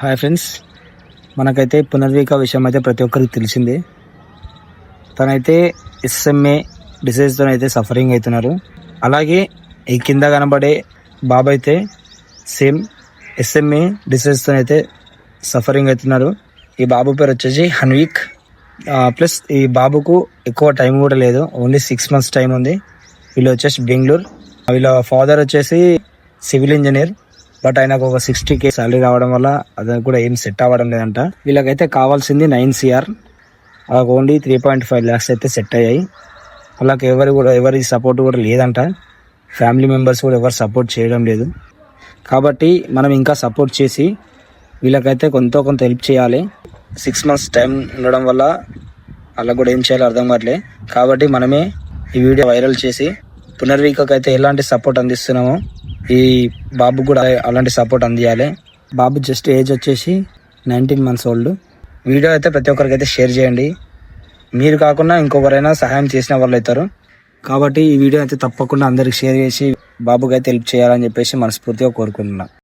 Hi friends, మనకైతే పునర్విక విషయం అయితే ప్రతి ఒక్కరికి తెలిసిందే. తనైతే SMA డిసీజ్తో అయితే సఫరింగ్ అవుతున్నారు. అలాగే ఈ కింద కనబడే బాబు అయితే సేమ్ SMA డిసీజ్తో అయితే సఫరింగ్ అవుతున్నారు. ఈ బాబు పేరు వచ్చేసి హన్విక్. ప్లస్ ఈ బాబుకు ఎక్కువ టైం కూడా లేదు, ఓన్లీ 6 months టైం ఉంది. వీళ్ళు వచ్చేసి బెంగళూరు. వీళ్ళ ఫాదర్ వచ్చేసి సివిల్ ఇంజనీర్. బట్ ఆయనకు ఒక 60K సాలరీ రావడం వల్ల అది కూడా ఏం సెట్ అవ్వడం లేదంట. వీళ్ళకైతే కావాల్సింది 9 CR, వాళ్ళకి ఓన్లీ 3.5 lakhs అయితే సెట్ అయ్యాయి. వాళ్ళకి ఎవరి సపోర్ట్ కూడా లేదంట. ఫ్యామిలీ మెంబర్స్ కూడా ఎవరు సపోర్ట్ చేయడం లేదు. కాబట్టి మనం ఇంకా సపోర్ట్ చేసి వీళ్ళకైతే కొంత హెల్ప్ చేయాలి. 6 months టైం ఉండడం వల్ల వాళ్ళకు కూడా ఏం చేయాలో అర్థం కావట్లే. కాబట్టి మనమే ఈ వీడియో వైరల్ చేసి పునర్వికకు అయితే ఎలాంటి సపోర్ట్ అందిస్తున్నామో ఈ బాబు కూడా అలాంటి సపోర్ట్ అందియాలి. బాబు జస్ట్ ఏజ్ వచ్చేసి 19 months ఓల్డ్. వీడియో అయితే ప్రతి ఒక్కరికి అయితే షేర్ చేయండి. మీరు కాకుండా ఇంకొకరైనా సహాయం చేసిన వాళ్ళు అవుతారు. కాబట్టి ఈ వీడియో అయితే తప్పకుండా అందరికి షేర్ చేసి బాబుకి అయితే హెల్ప్ చేయాలని చెప్పేసి మనస్ఫూర్తిగా కోరుకుంటున్నాను.